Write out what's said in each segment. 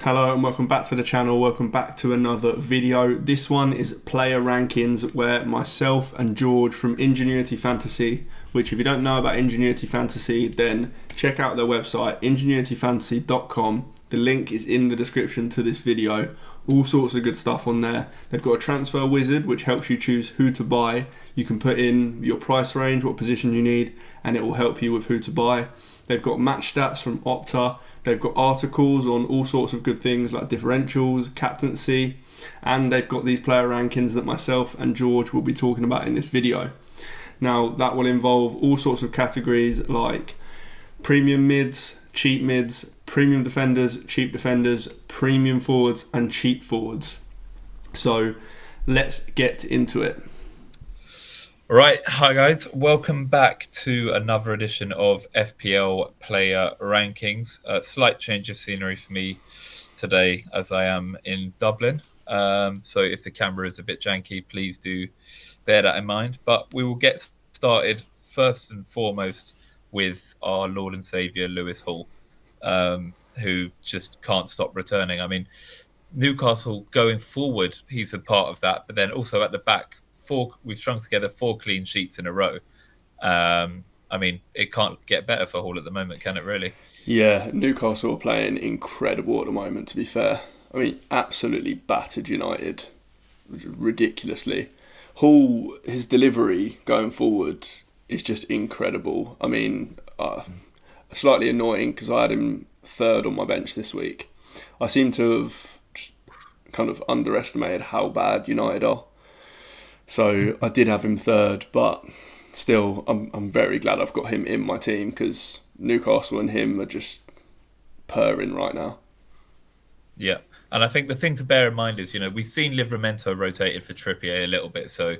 Hello and welcome back to the channel. Welcome back to another video. This one is player rankings where myself and George from Ingenuity Fantasy, which if you don't know about Ingenuity Fantasy, then check out their website, ingenuityfantasy.com. The link is in the description to this video. All sorts of good stuff on there. They've got a transfer wizard which helps you choose who to buy. You can put in your price range, what position you need, and it will help you with who to buy. They've got match stats from Opta. They've got articles on all sorts of good things like differentials, captaincy, and they've got these player rankings that myself and George will be talking about in this video. Now, that will involve all sorts of categories like premium mids, premium defenders, cheap defenders, premium forwards, and cheap forwards. So let's get into it. All right, hi guys, welcome back to another edition of FPL Player Rankings. Slight change of scenery for me today as I am in Dublin. So if the camera is a bit janky, please do bear that in mind. But we will get started first and foremost with our Lord and Saviour, Lewis Hall, who just can't stop returning. I mean, Newcastle going forward, he's a part of that, but then also at the back, we've strung together 4 clean sheets in a row. I mean, it can't get better for Hall at the moment, can it really? Yeah, Newcastle are playing incredible at the moment, to be fair. I mean, absolutely battered United ridiculously. Hall, his delivery going forward is just incredible. I mean, slightly annoying because I had him third on my bench this week. I seem to have just kind of underestimated how bad United are. So I did have him third, but still, I'm very glad I've got him in my team because Newcastle and him are just purring right now. Yeah, and I think the thing to bear in mind is, we've seen Livramento rotated for Trippier a little bit. So,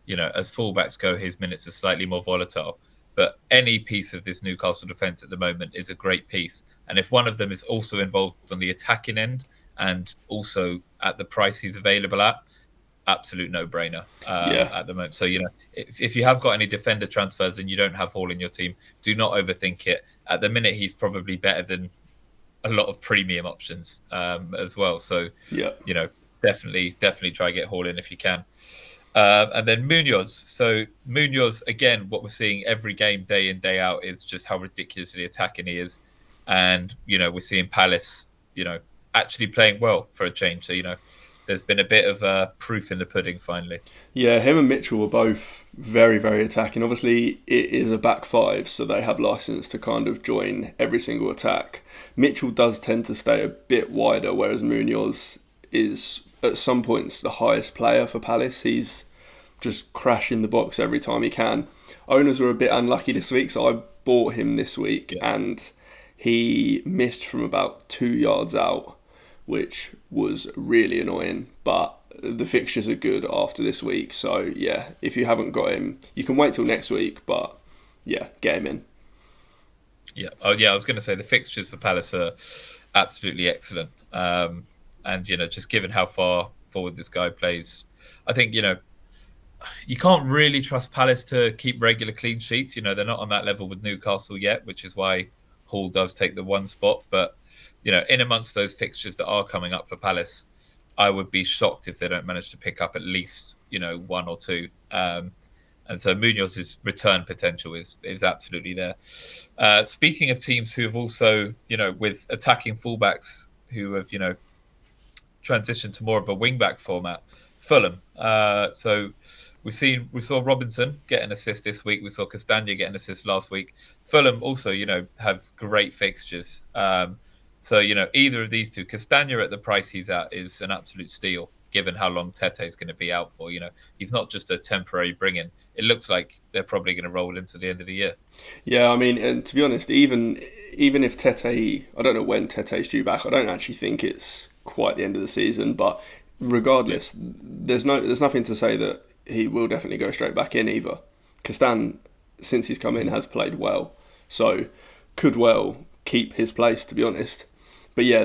as fullbacks go, his minutes are slightly more volatile. But any piece of this Newcastle defence at the moment is a great piece. And if one of them is also involved on the attacking end and also at the price he's available at, absolute no-brainer at the moment. So, if you have got any defender transfers and you don't have Hall in your team, do not overthink it. At the minute, he's probably better than a lot of premium options as well. So, definitely try to get Hall in if you can. And then Munoz. So Munoz, again, what we're seeing every game, day in, day out, is just how ridiculously attacking he is. And, we're seeing Palace, actually playing well for a change. So, there's been a bit of proof in the pudding finally. Yeah, him and Mitchell were both very, very attacking. Obviously, it is a back five, so they have license to kind of join every single attack. Mitchell does tend to stay a bit wider, whereas Munoz is at some points the highest player for Palace. He's just crashing the box every time he can. Owners were a bit unlucky this week, so I bought him this week, and he missed from about 2 yards out, which was really annoying, but the fixtures are good after this week. So, yeah, if you haven't got him, you can wait till next week, but, yeah, get him in. Yeah. Oh, yeah, I was going to say the fixtures for Palace are absolutely excellent. And, just given how far forward this guy plays, I think, you can't really trust Palace to keep regular clean sheets. They're not on that level with Newcastle yet, which is why Hall does take the one spot. But in amongst those fixtures that are coming up for Palace, I would be shocked if they don't manage to pick up at least, 1 or 2. And so Munoz's return potential is absolutely there. Speaking of teams who have also, with attacking fullbacks who have, transitioned to more of a wing-back format, Fulham. So we saw Robinson get an assist this week. We saw Castagna get an assist last week. Fulham also, have great fixtures. So, either of these two, Castagna at the price he's at is an absolute steal, given how long Tete is going to be out for. He's not just a temporary bring-in. It looks like they're probably going to roll him to the end of the year. Yeah, I mean, and to be honest, even if Tete, I don't know when Tete's due back. I don't actually think it's quite the end of the season, but regardless, there's nothing to say that he will definitely go straight back in either. Castan, since he's come in, has played well, so could well keep his place, to be honest. But yeah,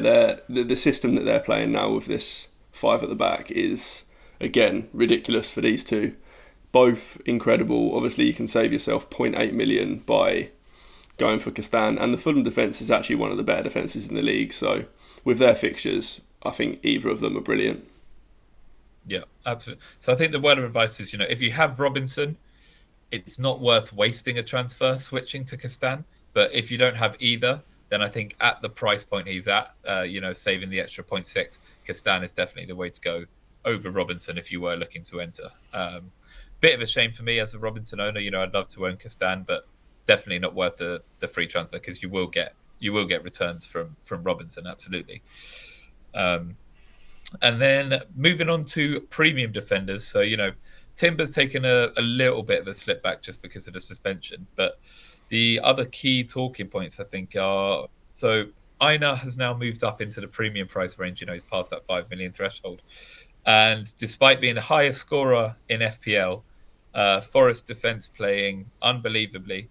the system that they're playing now with this 5 at the back is, again, ridiculous for these two. Both incredible. Obviously, you can save yourself 0.8 million by going for Castan. And the Fulham defence is actually one of the better defences in the league. So with their fixtures, I think either of them are brilliant. Yeah, absolutely. So I think the word of advice is, if you have Robinson, it's not worth wasting a transfer switching to Castan. But if you don't have either, then I think at the price point he's at, saving the extra 0.6, Castan is definitely the way to go over Robinson if you were looking to enter. Bit of a shame for me as a Robinson owner. I'd love to own Castan, but definitely not worth the free transfer because you will get returns from Robinson, absolutely. And then moving on to premium defenders. So, Timber's taken a little bit of a slip back just because of the suspension. But the other key talking points, I think, are... So, Aina has now moved up into the premium price range. He's past that 5 million threshold. And despite being the highest scorer in FPL, Forest defence playing unbelievably,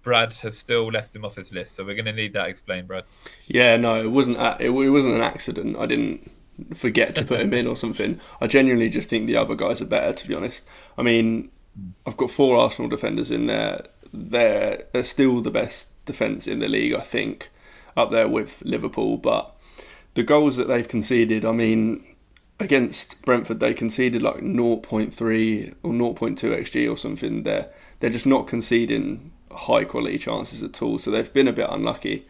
Brad has still left him off his list. So we're going to need that explained, Brad. Yeah, no, it wasn't an accident. I didn't forget to put him in or something. I genuinely just think the other guys are better, to be honest. I mean, I've got 4 Arsenal defenders in there. They're still the best defence in the league, I think, up there with Liverpool. But the goals that they've conceded, I mean, against Brentford, they conceded like 0.3 or 0.2 XG or something. They're just not conceding high quality chances at all. So they've been a bit unlucky.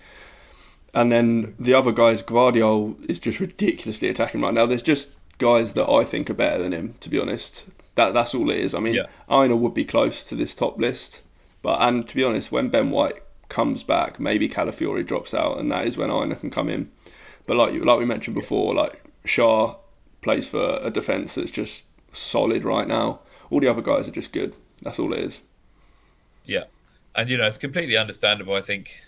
And then the other guys, Guardiola is just ridiculously attacking right now. There's just guys that I think are better than him, to be honest. That's all it is. I mean, Aina would be close to this top list. And to be honest, when Ben White comes back, maybe Calafiori drops out, and that is when Aina can come in. But like we mentioned before, like Shah plays for a defence that's just solid right now. All the other guys are just good. That's all it is. Yeah. And, it's completely understandable, I think.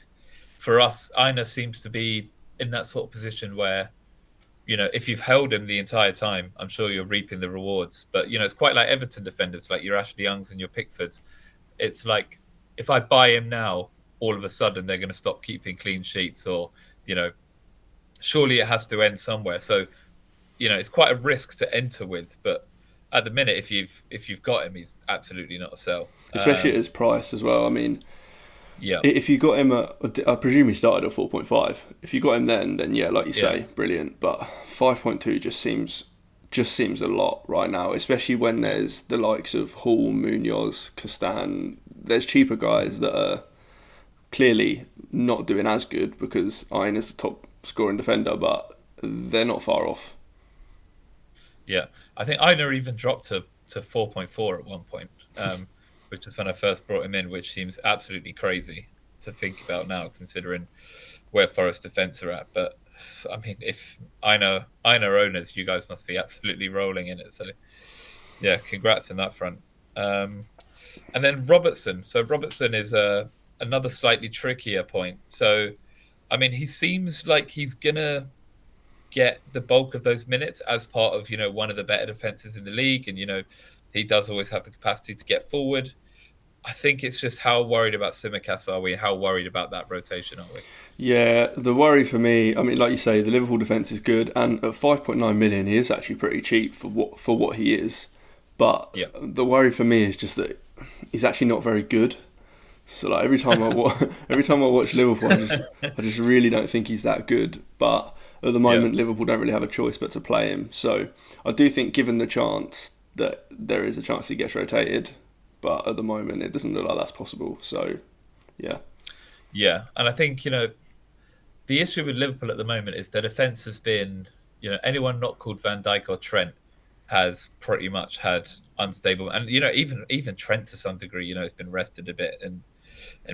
For us, Aina seems to be in that sort of position where, if you've held him the entire time, I'm sure you're reaping the rewards. But, it's quite like Everton defenders, like your Ashley Youngs and your Pickfords. It's like, if I buy him now, all of a sudden they're going to stop keeping clean sheets or, surely it has to end somewhere. So, it's quite a risk to enter with. But at the minute, if you've got him, he's absolutely not a sell. Especially at his price as well. I mean... Yeah. If you got him I presume he started at 4.5. If you got him then yeah, like you say, brilliant. But 5.2 just seems a lot right now, especially when there's the likes of Hall, Munoz, Castan. There's cheaper guys that are clearly not doing as good because Aina's the top scoring defender, but they're not far off. Yeah, I think Aina even dropped to 4.4 at one point. Which is when I first brought him in, which seems absolutely crazy to think about now, considering where Forest defence are at. But, I mean, if Aina owners, you guys must be absolutely rolling in it. So, yeah, congrats on that front. And then Robertson. So Robertson is another slightly trickier point. So, I mean, he seems like he's going to get the bulk of those minutes as part of, one of the better defences in the league. And, he does always have the capacity to get forward. I think it's just how worried about Tsimikas are we? How worried about that rotation are we? Yeah, the worry for me, I mean, like you say, the Liverpool defence is good, and at 5.9 million, he is actually pretty cheap for what he is. But the worry for me is just that he's actually not very good. So like every time I watch Liverpool, I just really don't think he's that good. But at the moment, Liverpool don't really have a choice but to play him. So I do think, given the chance, that there is a chance he gets rotated, but at the moment it doesn't look like that's possible. So, yeah. Yeah, and I think, the issue with Liverpool at the moment is their defence has been, anyone not called Van Dijk or Trent has pretty much had unstable, and, even Trent to some degree, has been rested a bit and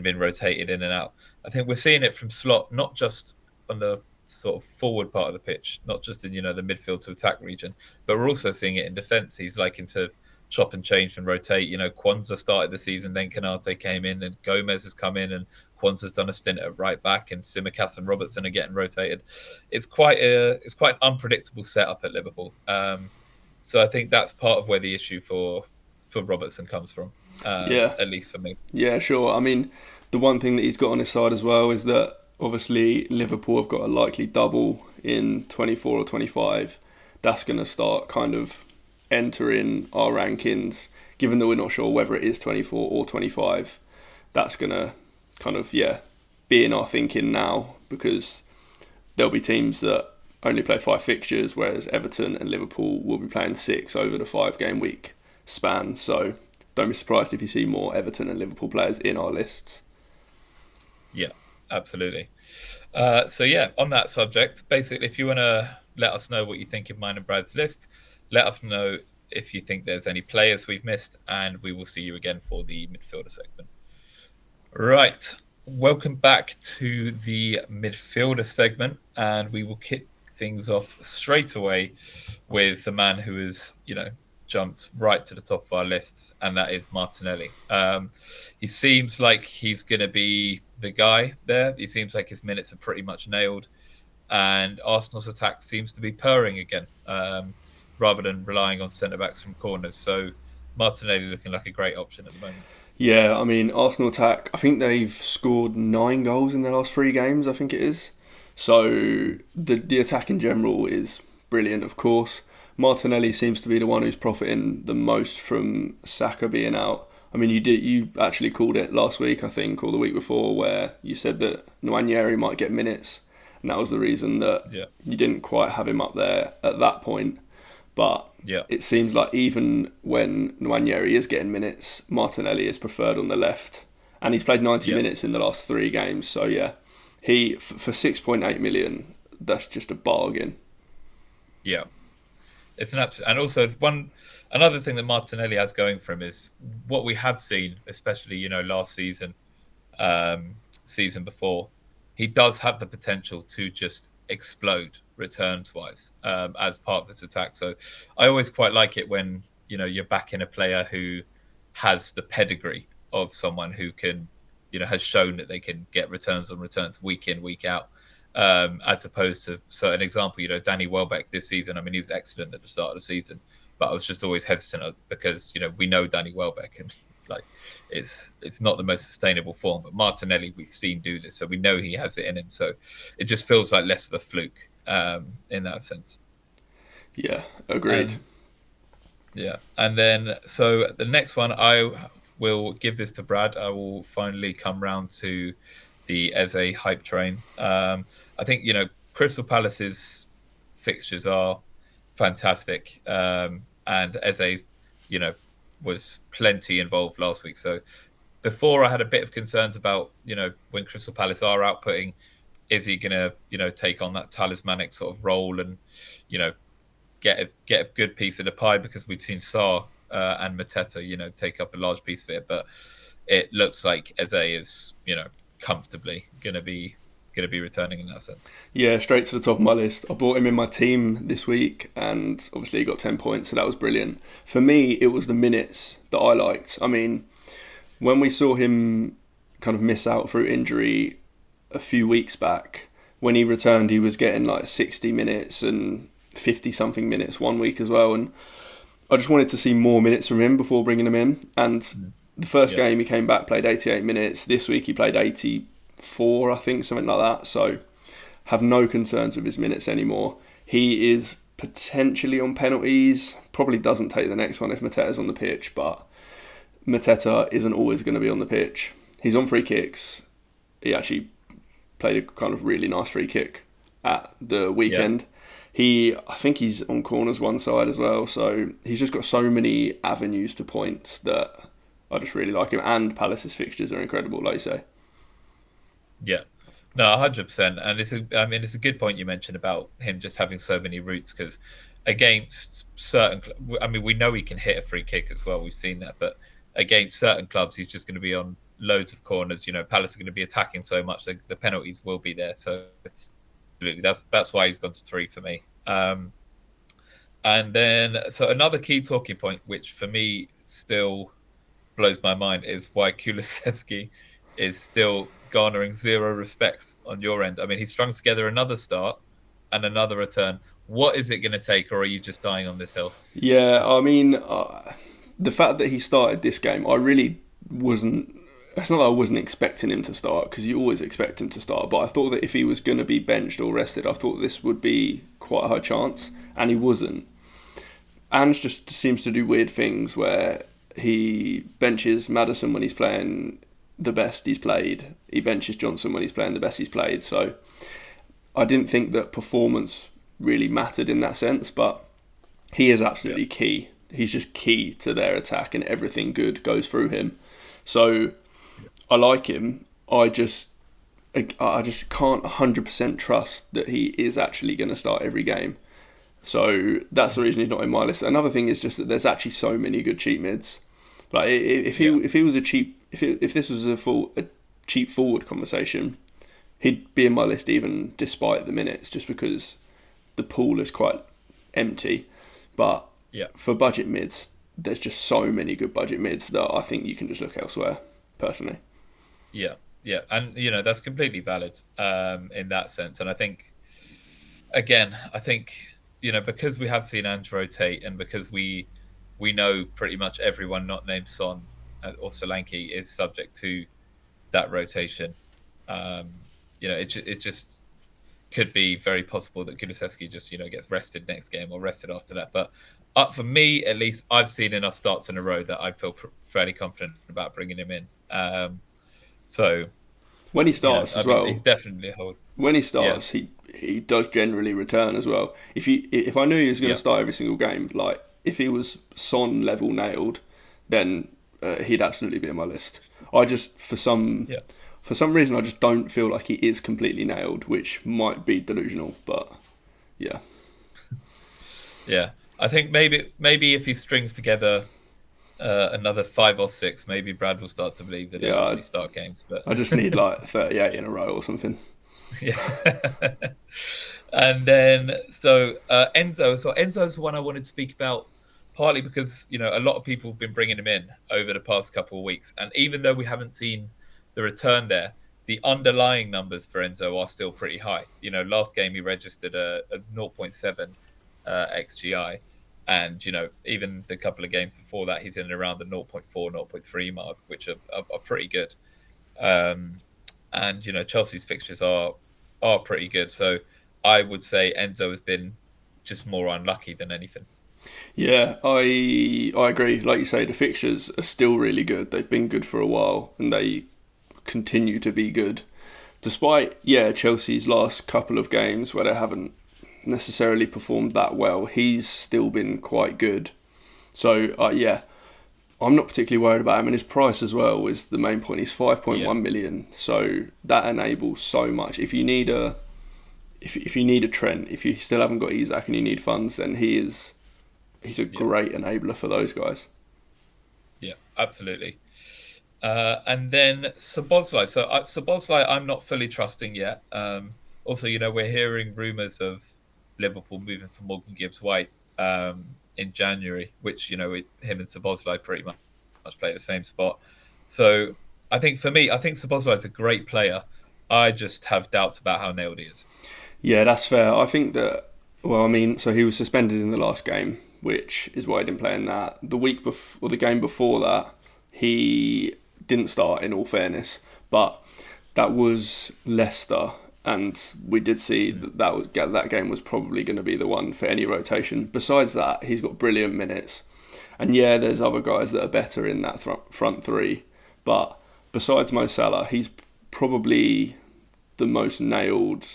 been rotated in and out. I think we're seeing it from Slot, not just on the sort of forward part of the pitch, not just in the midfield to attack region, but we're also seeing it in defence. He's liking to chop and change and rotate. Kwanzaa started the season, then Kanate came in, and Gomez has come in, and Kwanzaa's done a stint at right back, and Tsimikas and Robertson are getting rotated. It's quite an unpredictable setup at Liverpool. So I think that's part of where the issue for Robertson comes from. At least for me. Yeah, sure. I mean, the one thing that he's got on his side as well is that obviously Liverpool have got a likely double in 24 or 25. That's going to start kind of entering our rankings, given that we're not sure whether it is 24 or 25. That's going to kind of, be in our thinking now, because there'll be teams that only play 5 fixtures, whereas Everton and Liverpool will be playing 6 over the 5-game week span. So don't be surprised if you see more Everton and Liverpool players in our lists. Yeah, absolutely. So yeah, on that subject, basically, if you want to let us know what you think of mine and Brad's list, let us know if you think there's any players we've missed, and we will see you again for the midfielder segment. Right. Welcome back to the midfielder segment, and we will kick things off straight away with the man who has, jumped right to the top of our lists, and that is Martinelli. He seems like he's going to be the guy there. He seems like his minutes are pretty much nailed, and Arsenal's attack seems to be purring again, rather than relying on centre-backs from corners. So Martinelli looking like a great option at the moment. Yeah, I mean, Arsenal attack, I think they've scored 9 goals in their last 3 games, I think it is. So the attack in general is brilliant, of course. Martinelli seems to be the one who's profiting the most from Saka being out. I mean, you actually called it last week, I think, or the week before, where you said that Nwaneri might get minutes, and that was the reason that you didn't quite have him up there at that point. But it seems like even when Nwaneri is getting minutes, Martinelli is preferred on the left. And he's played 90 minutes in the last 3 games. So, he for 6.8 million, that's just a bargain. Yeah. It's an absolute... And also, another thing that Martinelli has going for him is what we have seen, especially, last season, season before, he does have the potential to just explode returns-wise as part of this attack. So I always quite like it when, you're backing a player who has the pedigree of someone who can, has shown that they can get returns on returns week in, week out, as opposed to, so an example, Danny Welbeck this season. I mean, he was excellent at the start of the season, but I was just always hesitant because, we know Danny Welbeck and it's not the most sustainable form, but Martinelli we've seen do this, so we know he has it in him. So it just feels like less of a fluke in that sense. Yeah, agreed. And then so the next one, I will give this to Brad. I will finally come round to the Eze hype train. I think Crystal Palace's fixtures are fantastic, and Eze, was plenty involved last week. So before I had a bit of concerns about, when Crystal Palace are outputting, is he going to, take on that talismanic sort of role and, get a good piece of the pie, because we've seen Sarr and Mateta, take up a large piece of it. But it looks like Eze is, comfortably going to be returning in that sense. Yeah, straight to the top of my list. I brought him in my team this week, and obviously he got 10 points, so that was brilliant. For me, it was the minutes that I liked. I mean, when we saw him kind of miss out through injury a few weeks back, when he returned, he was getting like 60 minutes and 50-something minutes one week as well, and I just wanted to see more minutes from him before bringing him in. And the first game he came back, played 88 minutes. This week he played 84, I think, something like that. So have no concerns with his minutes anymore. He is potentially on penalties. Probably doesn't take the next one if Mateta's on the pitch, but Mateta isn't always going to be on the pitch. He's on free kicks. He actually played a kind of really nice free kick at the weekend. I think he's on corners one side as well. So he's just got so many avenues to points that I just really like him. And Palace's fixtures are incredible, like you say. Yeah, no, 100%. And it's a good point you mentioned about him just having so many routes, because against certain, we know he can hit a free kick as well. We've seen that, but against certain clubs, he's just going to be on loads of corners. Palace are going to be attacking so much that the penalties will be there. So that's why he's gone to 3 for me. And then, so another key talking point, which for me still blows my mind, is why Kulusevski is still garnering 0 respects on your end. I mean, he's strung together another start and another return. What is it going to take, or are you just dying on this hill? Yeah, I mean, the fact that he started this game, I really wasn't... It's not that I wasn't expecting him to start, because you always expect him to start, but I thought that if he was going to be benched or rested, I thought this would be quite a high chance, and he wasn't. Ange just seems to do weird things where he benches Maddison when he's playing the best he's played. He benches Johnson when he's playing the best he's played. So I didn't think that performance really mattered in that sense, but he is absolutely key. He's just key to their attack, and everything good goes through him. So I like him. I just can't 100% trust that he is actually going to start every game. So that's the reason he's not in my list. Another thing is just that there's actually so many good cheap mids. Like if he was a cheap if this was a cheap forward conversation, he'd be in my list even despite the minutes, just because the pool is quite empty. But for budget mids, there's just so many good budget mids that I think you can just look elsewhere, personally. Yeah, yeah, and that's completely valid in that sense. And I think, again, because we have seen Ange rotate, and because we know pretty much everyone not named Son or Solanke is subject to that rotation. It just could be very possible that Kulusevski just gets rested next game or rested after that. But for me, at least, I've seen enough starts in a row that I feel fairly confident about bringing him in. So when he starts he's definitely a hold. When he starts, he does generally return as well. If I knew he was going to start every single game, like if he was Son level nailed, then he'd absolutely be on my list. I just for some reason I just don't feel like he is completely nailed, which might be delusional, but yeah. Yeah, I think maybe if he strings together another 5 or 6, maybe Brad will start to believe that he'll actually start games. But I just need like 38 in a row or something. Yeah. And then Enzo. So Enzo's the one I wanted to speak about, partly because a lot of people have been bringing him in over the past couple of weeks, and even though we haven't seen the return there, the underlying numbers for Enzo are still pretty high. Last game he registered a 0.7 XGI, and even the couple of games before that he's in and around the 0.4, 0.3 mark, which are pretty good. And Chelsea's fixtures are pretty good, so I would say Enzo has been just more unlucky than anything. Yeah, I agree. Like you say, the fixtures are still really good. They've been good for a while, and they continue to be good, despite Chelsea's last couple of games where they haven't necessarily performed that well. He's still been quite good. So I'm not particularly worried about him, and his price as well is the main point. He's 5.1 million, so that enables so much. If you need a Trent, if you still haven't got Isak and you need funds, then he's a great enabler for those guys. Yeah, absolutely. And then Szoboszlai. So Szoboszlai, I'm not fully trusting yet. Also, we're hearing rumours of Liverpool moving for Morgan Gibbs-White in January, which him and Szoboszlai pretty much play the same spot. So I think Szoboszlai is a great player. I just have doubts about how nailed he is. Yeah, that's fair. I think that. Well, I mean, so he was suspended in the last game, which is why he didn't play in that. The week before, or the game before that, he didn't start. In all fairness, but that was Leicester, and we did see that game was probably going to be the one for any rotation. Besides that, he's got brilliant minutes, and there's other guys that are better in that front three. But besides Mo Salah, he's probably the most nailed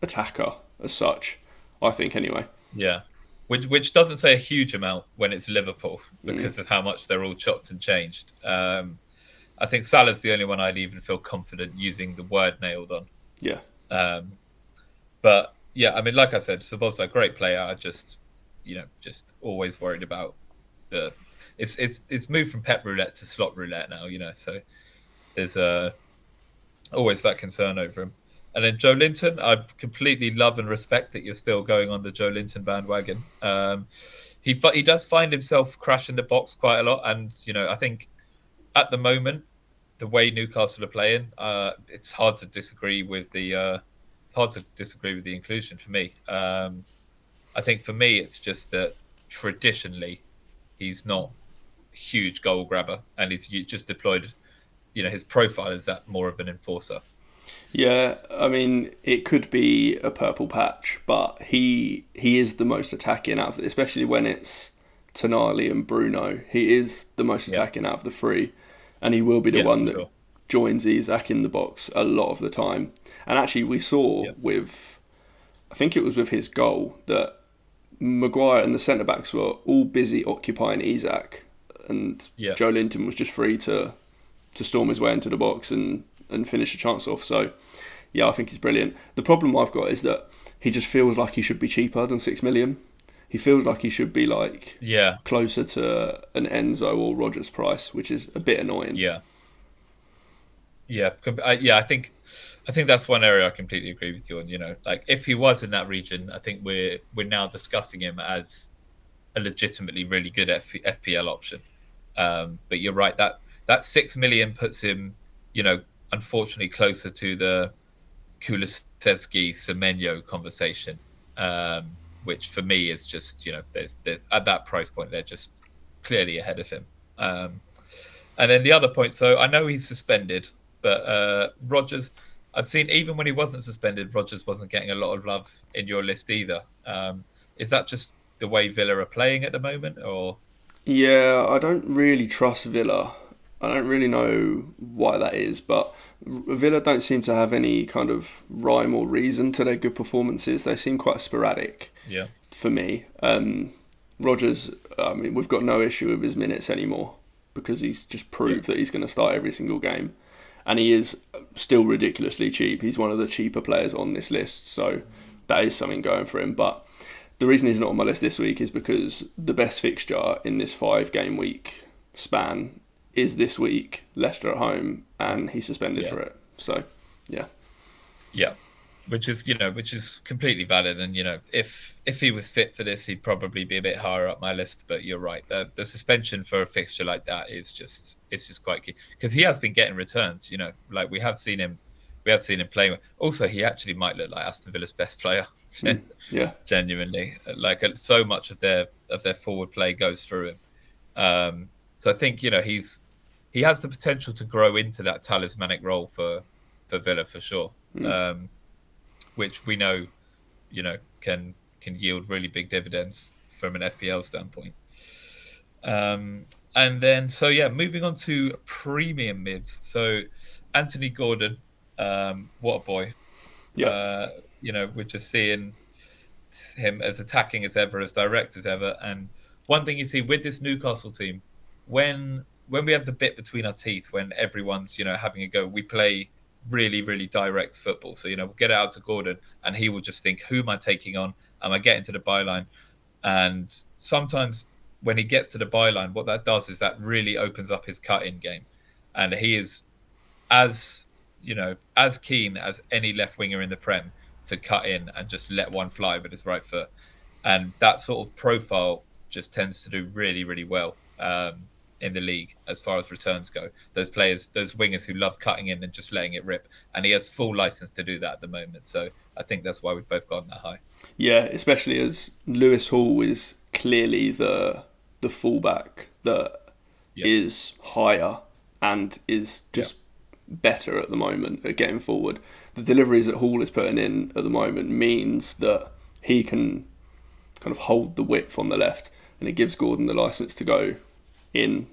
attacker as such, I think, anyway. Yeah, which doesn't say a huge amount when it's Liverpool because of how much they're all chopped and changed. I think Salah's the only one I'd even feel confident using the word nailed on. Yeah. But I mean, like I said, Szoboszlai, great player. I just always worried about it's moved from pep roulette to slot roulette now. So there's always that concern over him. And then Joe Linton, I completely love and respect that you're still going on the Joe Linton bandwagon. He does find himself crashing the box quite a lot, and I think at the moment, the way Newcastle are playing, it's hard to disagree with the inclusion for me. I think for me, it's just that traditionally, he's not a huge goal grabber, and he's just deployed. His profile is that more of an enforcer. Yeah, I mean, it could be a purple patch, but he is the most attacking out of it, especially when it's Tonali and Bruno. He is the most attacking out of the three, and he will be the one that joins Isak in the box a lot of the time. And actually, we saw with I think it was with his goal that Maguire and the centre backs were all busy occupying Isak, and Yeah, Joe Linton was just free to storm his way into the box and finish a chance off. So yeah, I think he's brilliant. The problem I've got is that he just feels like he should be cheaper than 6 million. He feels like he should be like yeah, closer to an Enzo or Rogers price, which is a bit annoying. yeah, yeah. I think that's one area I completely agree with you on. Like if he was in that region, I think we're now discussing him as a legitimately really good FPL option. But you're right that 6 million puts him, unfortunately closer to the Kulusevski Semenyo conversation, which for me is just there's at that price point they're just clearly ahead of him. And then the other point, so I know he's suspended, but Rogers, I've seen even when he wasn't suspended, Rogers wasn't getting a lot of love in your list either. Is that just the way Villa are playing at the moment, or Yeah, I don't really trust Villa. I don't really know why that is, but Villa don't seem to have any kind of rhyme or reason to their good performances. They seem quite sporadic yeah, for me. Rogers, I mean, we've got no issue with his minutes anymore because he's just yeah, proved that he's going to start every single game. And he is still ridiculously cheap. He's one of the cheaper players on this list, so that is something going for him. But the reason he's not on my list this week is because the best fixture in this 5 game week span is this week, Leicester at home, and he's suspended yeah, for it. So, yeah. yeah. Which is completely valid, and if he was fit for this, he'd probably be a bit higher up my list. But you're right, the suspension for a fixture like that is just it's just quite key because he has been getting returns. Like we have seen him playing. Also, he actually might look like Aston Villa's best player. Yeah. Genuinely, like so much of their forward play goes through him. So I think he has the potential to grow into that talismanic role for Villa for sure. Which we know, can yield really big dividends from an FPL standpoint. And then, so yeah, moving on to premium mids. So Anthony Gordon, what a boy. Yeah. We're just seeing him as attacking as ever, as direct as ever. And one thing you see with this Newcastle team, when we have the bit between our teeth, when everyone's having a go, we play really, really direct football. So we'll get it out to Gordon, and he will just think, "Who am I taking on? Am I getting to the byline?" And sometimes when he gets to the byline, what that does is that really opens up his cut-in game, and he is as as keen as any left winger in the Prem to cut in and just let one fly with his right foot, and that sort of profile just tends to do really, really well in the league as far as returns go. Those players, those wingers who love cutting in and just letting it rip, and he has full license to do that at the moment. So I think that's why we've both gotten that high. Yeah, especially as Lewis Hall is clearly the fullback that Yeah, is higher and is yeah, just better at the moment at getting forward. The deliveries that Hall is putting in at the moment means that he can kind of hold the width on the left, and it gives Gordon the license to go in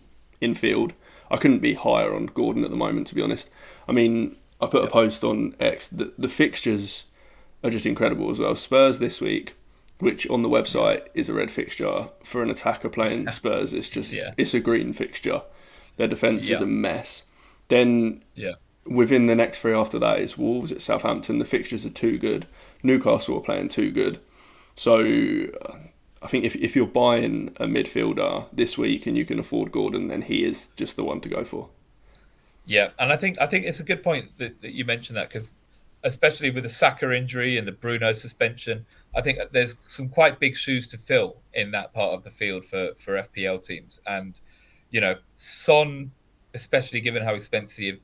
field. I couldn't be higher on Gordon at the moment, to be honest. I mean, I put a yeah, post on X. The fixtures are just incredible as well. Spurs this week, which on the yeah, website is a red fixture for an attacker playing Spurs. yeah, It's a green fixture. Their defence is yeah, a mess. Then yeah, within the next 3 after that is Wolves at Southampton. The fixtures are too good. Newcastle are playing too good. So I think if you're buying a midfielder this week and you can afford Gordon, then he is just the one to go for. yeah. And I think it's a good point that you mentioned that, because especially with the Saka injury and the Bruno suspension, I think there's some quite big shoes to fill in that part of the field for FPL teams. And Son, especially given how expensive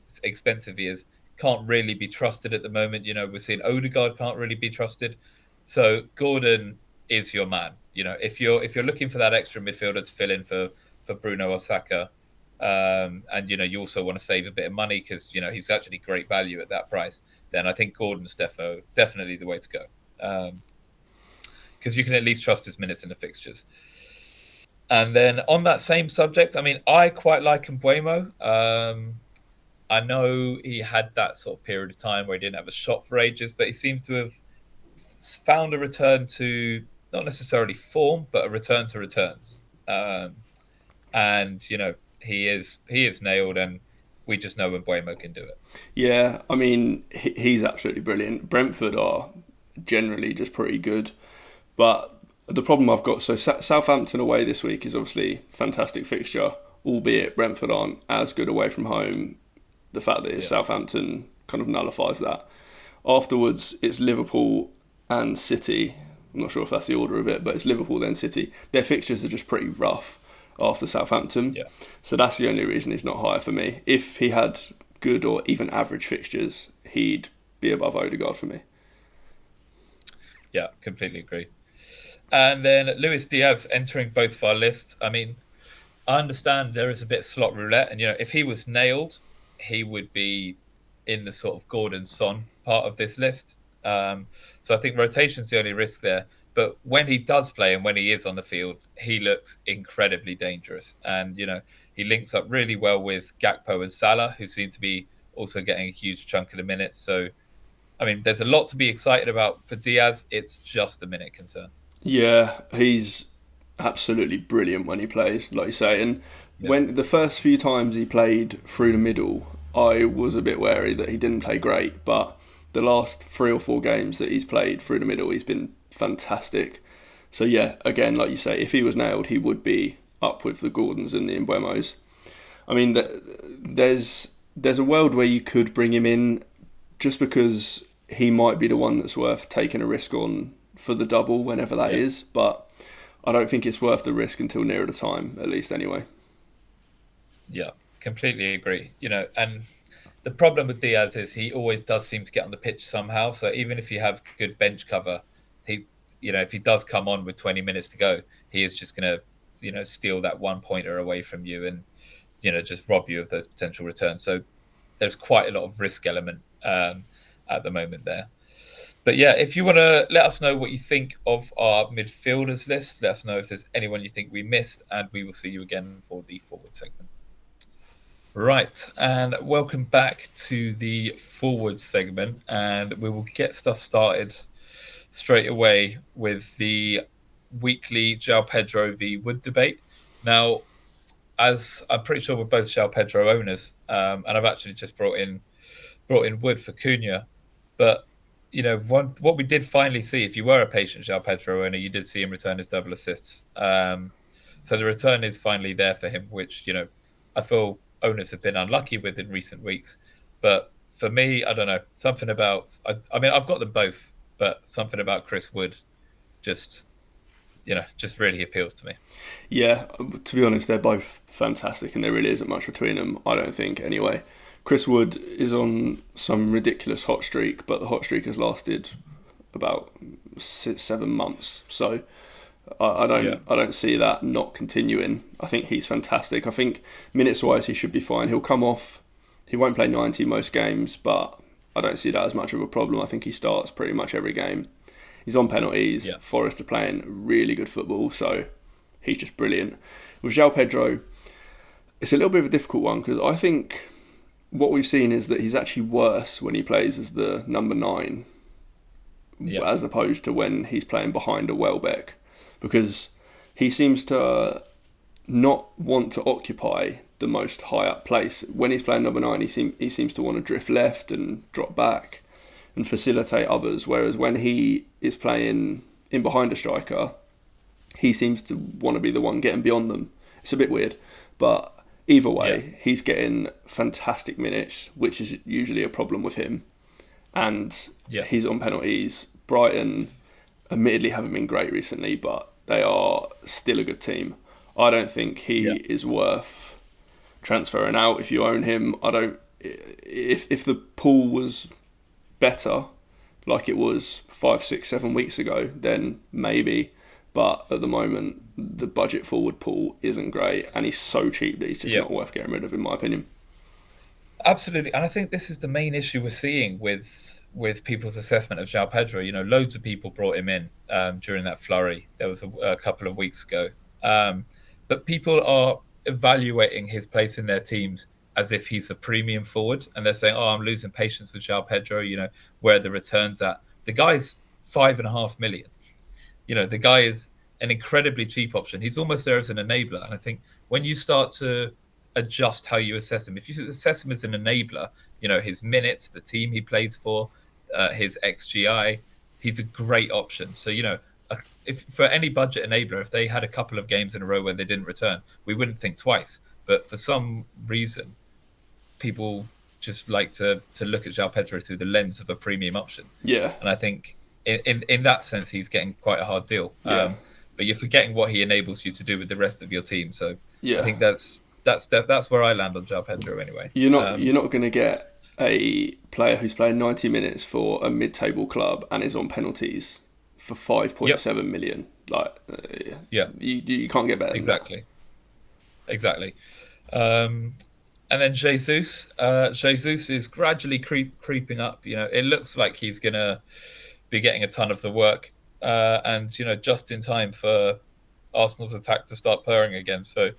he is, can't really be trusted at the moment. We're seeing Odegaard can't really be trusted. So Gordon is your man. If you're looking for that extra midfielder to fill in for Bruno or Saka, and you also want to save a bit of money because he's actually great value at that price, then I think Gordon's definitely the way to go, because you can at least trust his minutes in the fixtures. And then on that same subject, I mean, I quite like Mbuemo. I know he had that sort of period of time where he didn't have a shot for ages, but he seems to have found a return to not necessarily form, but a return to returns. And he is nailed, and we just know when Buemo can do it. Yeah, I mean, he's absolutely brilliant. Brentford are generally just pretty good. But the problem I've got, so Southampton away this week is obviously fantastic fixture, albeit Brentford aren't as good away from home. The fact that it's Yeah, Southampton kind of nullifies that. Afterwards, it's Liverpool and City. I'm not sure if that's the order of it, but it's Liverpool then City. Their fixtures are just pretty rough after Southampton. yeah, So that's the only reason he's not higher for me. If he had good or even average fixtures, he'd be above Odegaard for me. yeah. Completely agree. And then Luis Diaz entering both of our lists. I mean, I understand there is a bit of slot roulette, and if he was nailed, he would be in the sort of Gordon Son part of this list. So I think rotation's the only risk there. But when he does play and when he is on the field, he looks incredibly dangerous. And he links up really well with Gakpo and Salah, who seem to be also getting a huge chunk of the minutes. So I mean, there's a lot to be excited about for Diaz. It's just a minute concern. Yeah, he's absolutely brilliant when he plays, like you say. And Yeah, when the first few times he played through the middle, I was a bit wary that he didn't play great. But the last 3 or 4 games that he's played through the middle, he's been fantastic. So yeah, again, like you say, if he was nailed, he would be up with the Gordons and the Mbuemos. I mean, there's a world where you could bring him in just because he might be the one that's worth taking a risk on for the double whenever that yeah, is, but I don't think it's worth the risk until nearer the time, at least anyway. yeah. Completely agree. And the problem with Diaz is he always does seem to get on the pitch somehow. So even if you have good bench cover, if he does come on with 20 minutes to go, he is just going to, steal that 1 pointer away from you and, just rob you of those potential returns. So there's quite a lot of risk element at the moment there. But yeah, if you want to let us know what you think of our midfielders list, let us know if there's anyone you think we missed, and we will see you again for the forward segment. Right, and welcome back to the forward segment, and we will get stuff started straight away with the weekly João Pedro v Wood debate. Now, as I'm pretty sure we're both João Pedro owners, and I've actually just brought in Wood for Cunha, but what we did finally see, if you were a patient João Pedro owner, you did see him return his double assists. So the return is finally there for him, which I feel owners have been unlucky with in recent weeks. But for me, I don't know, something about I mean I've got them both, but something about Chris Wood just just really appeals to me. Yeah, to be honest, they're both fantastic and there really isn't much between them, I don't think, anyway. Chris Wood is on some ridiculous hot streak, but the hot streak has lasted about 7 months. So Yeah, I don't see that not continuing. I think he's fantastic. I think minutes wise he should be fine. He'll come off. He won't play 90 most games, but I don't see that as much of a problem. I think he starts pretty much every game. He's on penalties. yeah, Forest are playing really good football, so he's just brilliant. With João Pedro, it's a little bit of a difficult one because I think what we've seen is that he's actually worse when he plays as the number 9 yeah, as opposed to when he's playing behind a Welbeck, because he seems to not want to occupy the most high up place. When he's playing number 9, he seems to want to drift left and drop back and facilitate others, whereas when he is playing in behind a striker, he seems to want to be the one getting beyond them. It's a bit weird, but either yeah, way, he's getting fantastic minutes, which is usually a problem with him. And yeah, he's on penalties. Brighton, admittedly, haven't been great recently, but they are still a good team. I don't think he yeah, is worth transferring out if you own him. I don't. If the pool was better, like it was 5, 6, 7 weeks ago, then maybe. But at the moment, the budget forward pool isn't great, and he's so cheap that he's just yeah. not worth getting rid of, in my opinion. Absolutely, and I think this is the main issue we're seeing with people's assessment of João Pedro. Loads of people brought him in during that flurry. There was a couple of weeks ago, but people are evaluating his place in their teams as if he's a premium forward, and they're saying, "Oh, I'm losing patience with João Pedro. Where are the returns at?" The guy's 5.5 million. The guy is an incredibly cheap option. He's almost there as an enabler. And I think when you start to adjust how you assess him, if you assess him as an enabler, his minutes, the team he plays for, his XGI, he's a great option. So, if for any budget enabler, if they had a couple of games in a row where they didn't return, we wouldn't think twice. But for some reason, people just like to look at João Pedro through the lens of a premium option. Yeah. And I think in that sense, he's getting quite a hard deal. Yeah. But you're forgetting what he enables you to do with the rest of your team. So yeah. I think that's where I land on João Pedro anyway. You're not going to get a player who's playing 90 minutes for a mid-table club and is on penalties for 5.7 million. You can't get better than exactly. And then Jesus is gradually creeping up. It looks like he's going to be getting a ton of the work, and just in time for Arsenal's attack to start purring again. So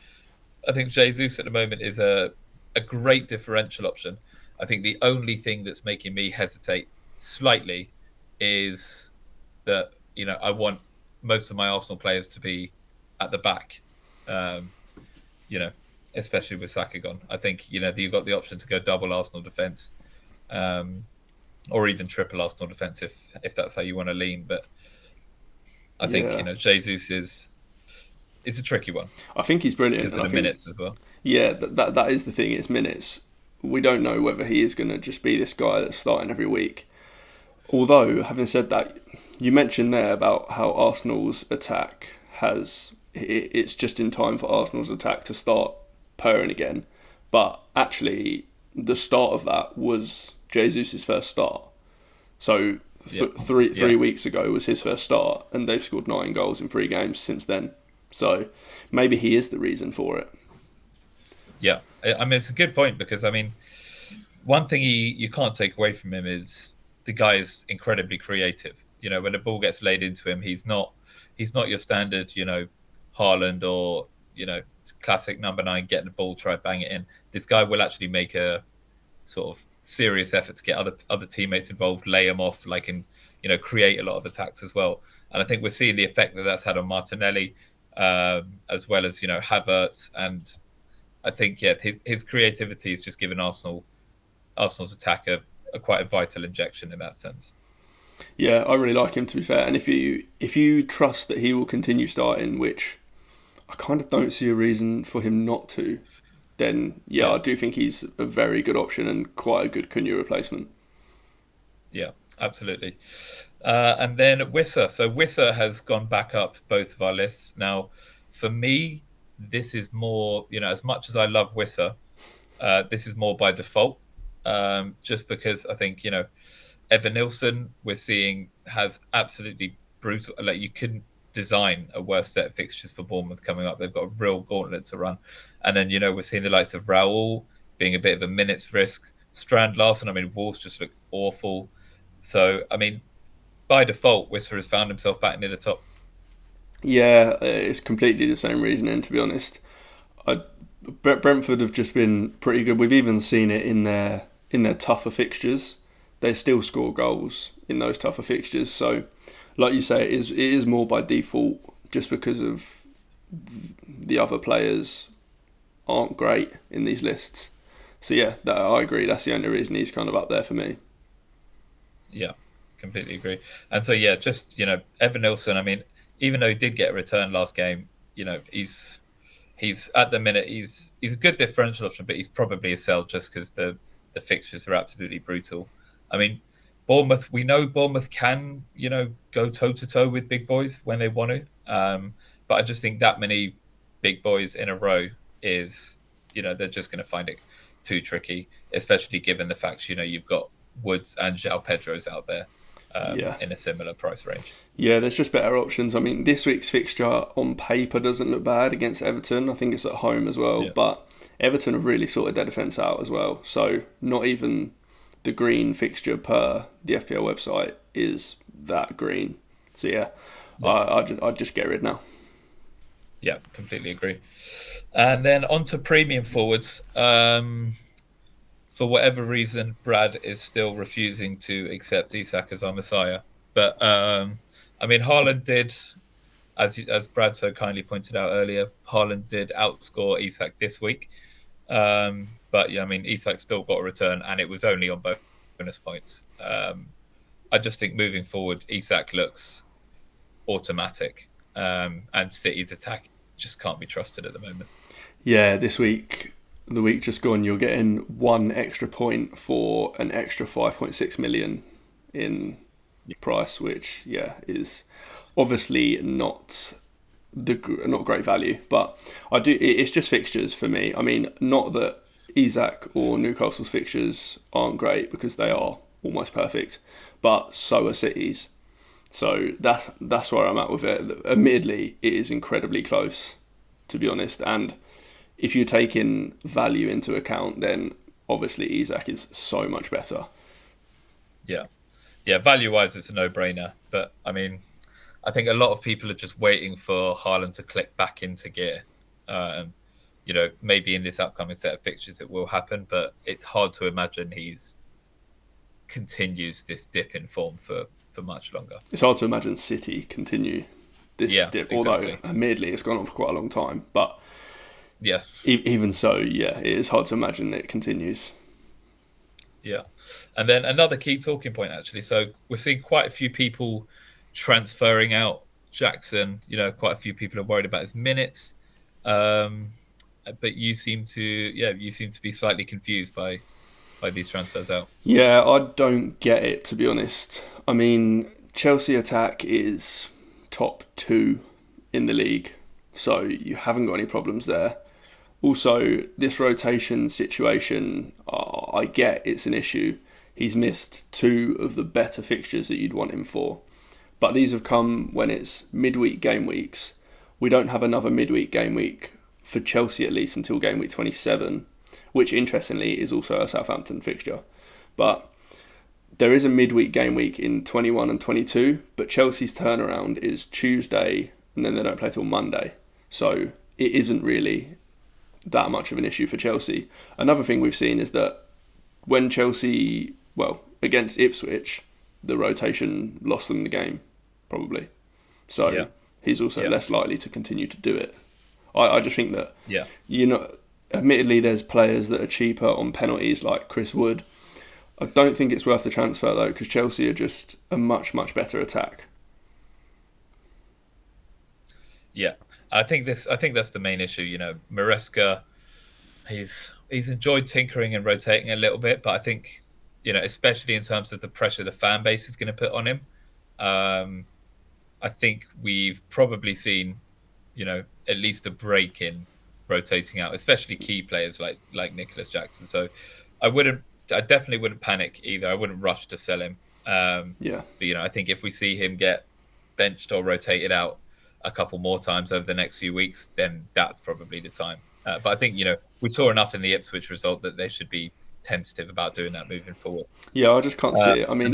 I think Jesus at the moment is a great differential option. I think the only thing that's making me hesitate slightly is that I want most of my Arsenal players to be at the back. Especially with Saka gone. I think, you've got the option to go double Arsenal defence, or even triple Arsenal defence if that's how you want to lean. But I think, Jesus is a tricky one. I think he's brilliant. Because of the minutes as well. Yeah, that is the thing, it's minutes. We don't know whether he is going to just be this guy that's starting every week. Although, having said that, you mentioned there about how Arsenal's attack it's just in time for Arsenal's attack to start purring again, but actually the start of that was Jesus' first start. So three weeks ago was his first start, and they've scored 9 goals in 3 games since then. So maybe he is the reason for it. Yeah, I mean, it's a good point because, one thing you can't take away from him is the guy is incredibly creative. When the ball gets laid into him, he's not your standard, Haaland or, classic number 9, get the ball, try bang it in. This guy will actually make a sort of serious effort to get other teammates involved, lay them off, create a lot of attacks as well. And I think we're seeing the effect that's had on Martinelli, as well as, Havertz. And I think, his creativity has just given Arsenal's attack a quite a vital injection in that sense. Yeah, I really like him, to be fair. And if you trust that he will continue starting, which I kind of don't see a reason for him not to, then I do think he's a very good option and quite a good Cunha replacement. Yeah, absolutely. And then Wissa. So Wissa has gone back up both of our lists. Now, for me, this is more, as much as I love Wissa, this is more by default, just because I think, Evan Nilsson, we're seeing, has absolutely brutal, you couldn't design a worse set of fixtures for Bournemouth coming up. They've got a real gauntlet to run. And then, we're seeing the likes of Raul being a bit of a minutes risk. Strand Larson, Wolves just look awful. So, by default, Wissa has found himself back near the top. Yeah, it's completely the same reasoning, to be honest. Brentford have just been pretty good. We've even seen it in their tougher fixtures. They still score goals in those tougher fixtures. So, like you say, it is more by default just because of the other players aren't great in these lists. So yeah, I agree. That's the only reason he's kind of up there for me. Yeah, completely agree. And so just Evan Nilsson. Even though he did get a return last game, he's at the minute he's a good differential option, but he's probably a sell just because the fixtures are absolutely brutal. Bournemouth, we know Bournemouth can, go toe-to-toe with big boys when they want to. But I just think that many big boys in a row is, they're just going to find it too tricky, especially given the fact, you've got Woods and João Pedro's out there in a similar price range. Yeah, there's just better options. This week's fixture on paper doesn't look bad against Everton. I think it's at home as well. Yeah. But Everton have really sorted their defence out as well. So not even the green fixture per the FPL website is that green. So I'd just get rid now. Yeah, completely agree. And then on to premium forwards. For whatever reason, Brad is still refusing to accept Isak as our Messiah. But I mean, Haaland did, as Brad so kindly pointed out earlier, Haaland did outscore Isak this week. But yeah, I mean, Isak still got a return, and it was only on bonus points. I just think moving forward, Isak looks automatic, and City's attack just can't be trusted at the moment. Yeah, this week, the week just gone, you're getting one extra point for an extra 5.6 million in price, which is obviously not great value. But I do. It's just fixtures for me. I mean, not that Isak or Newcastle's fixtures aren't great, because they are almost perfect, but so are City's. So that's where I'm at with it. Admittedly, it is incredibly close, to be honest. And if you're taking value into account, then obviously Isak is so much better. Yeah, yeah. Value wise, it's a no-brainer. But I mean, I think a lot of people are just waiting for Haaland to click back into gear. Maybe in this upcoming set of fixtures it will happen, but it's hard to imagine he's continues this dip in form for much longer. It's hard to imagine City continue this dip, exactly. although admittedly it's gone on for quite a long time. But yeah, even so, it is hard to imagine it continues. Yeah. And then another key talking point, actually. So we're seeing quite a few people transferring out Jackson. Quite a few people are worried about his minutes. But you seem to be slightly confused by these transfers out. Yeah, I don't get it, to be honest. I mean, Chelsea attack is top 2 in the league, so you haven't got any problems there. Also, this rotation situation, I get it's an issue. He's missed 2 of the better fixtures that you'd want him for. But these have come when it's midweek game weeks. We don't have another midweek game week, for Chelsea at least, until game week 27, which interestingly is also a Southampton fixture. But there is a midweek game week in 21 and 22, but Chelsea's turnaround is Tuesday, and then they don't play till Monday. So it isn't really that much of an issue for Chelsea. Another thing we've seen is that when Chelsea, against Ipswich, the rotation lost them the game, probably. So he's also less likely to continue to do it. I just think that, admittedly there's players that are cheaper on penalties like Chris Wood. I don't think it's worth the transfer though, because Chelsea are just a much, much better attack. Yeah. I think that's the main issue. Maresca, he's enjoyed tinkering and rotating a little bit, but I think, especially in terms of the pressure the fan base is going to put on him, I think we've probably seen, at least a break in rotating out, especially key players like Nicholas Jackson. So I definitely wouldn't panic either. I wouldn't rush to sell him. But I think if we see him get benched or rotated out a couple more times over the next few weeks, then that's probably the time. But I think, we saw enough in the Ipswich result that they should be tentative about doing that moving forward. Yeah, I just can't see it. I mean,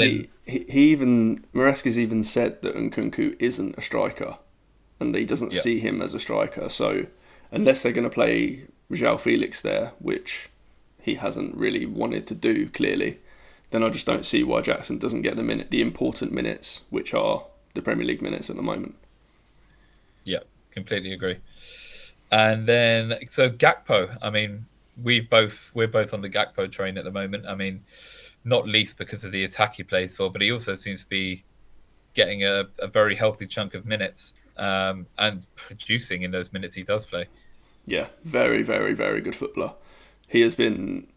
Maresca's even said that Nkunku isn't a striker, and he doesn't see him as a striker. So unless they're going to play João Felix there, which he hasn't really wanted to do clearly, then I just don't see why Jackson doesn't get the important minutes, which are the Premier League minutes at the moment. Yeah, completely agree. And then, so Gakpo, I mean, we're both on the Gakpo train at the moment. I mean, not least because of the attack he plays for, but he also seems to be getting a very healthy chunk of minutes, and producing in those minutes he does play. Yeah, very, very, very good footballer. He has been,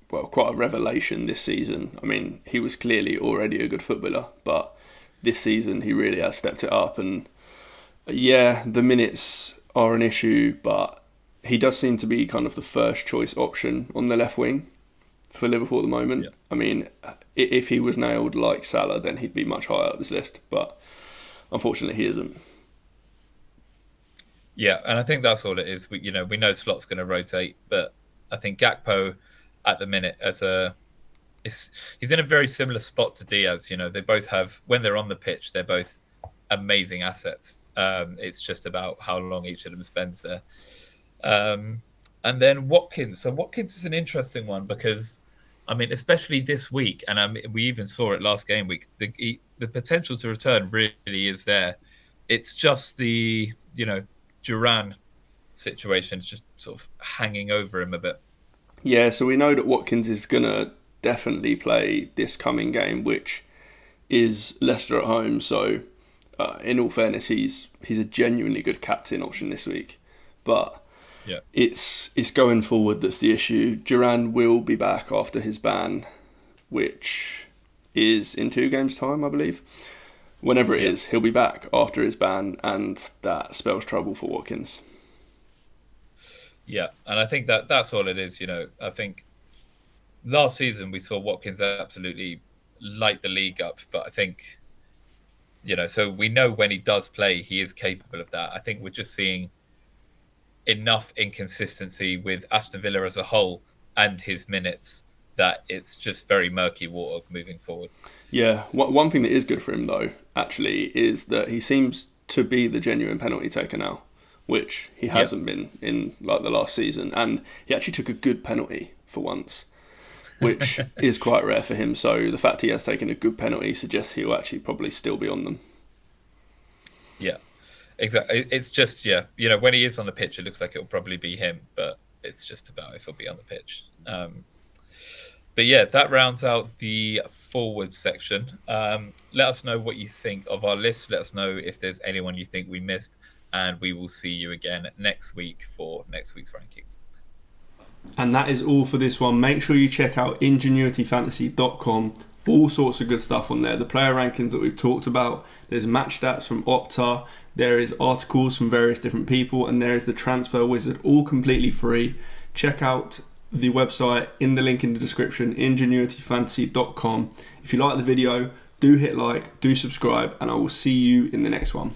quite a revelation this season. I mean, he was clearly already a good footballer, but this season he really has stepped it up. And the minutes are an issue, but he does seem to be kind of the first choice option on the left wing for Liverpool at the moment. Yeah. I mean, if he was nailed like Salah, then he'd be much higher up this list, but unfortunately he isn't. Yeah, and I think that's all it is. We know Slot's going to rotate, but I think Gakpo at the minute he's in a very similar spot to Diaz. They both have, when they're on the pitch, they're both amazing assets. It's just about how long each of them spends there. And then Watkins. So Watkins is an interesting one because, I mean, especially this week, and we even saw it last game week. the potential to return really is there. It's just the Duran situation is just sort of hanging over him a bit. Yeah, so we know that Watkins is going to definitely play this coming game, which is Leicester at home. So, in all fairness, he's a genuinely good captain option this week. But Yeah, it's going forward that's the issue. Duran will be back after his ban, which is in 2 games' time, I believe. Whenever it is, he'll be back after his ban, and that spells trouble for Watkins. yeah, and I think that's all it is. I think last season we saw Watkins absolutely light the league up, but I think so we know when he does play, he is capable of that. I think we're just seeing enough inconsistency with Aston Villa as a whole and his minutes that it's just very murky water moving forward. Yeah, one thing that is good for him though, actually, is that he seems to be the genuine penalty taker now, which he Yep. hasn't been in like the last season, and he actually took a good penalty for once, which is quite rare for him. So the fact he has taken a good penalty suggests he'll actually probably still be on them. Yeah, exactly. It's just when he is on the pitch, it looks like it'll probably be him, but it's just about if he'll be on the pitch. But yeah, that rounds out the forward section. Let us know what you think of our list. Let us know if there's anyone you think we missed, and we will see you again next week for next week's rankings. And that is all for this one. Make sure you check out ingenuityfantasy.com. All sorts of good stuff on there. The player rankings that we've talked about. There's match stats from Opta. There is articles from various different people. And there is the transfer wizard, all completely free. Check out the website in the link in the description, ingenuityfantasy.com. If you like the video, do hit like, do subscribe, and I will see you in the next one.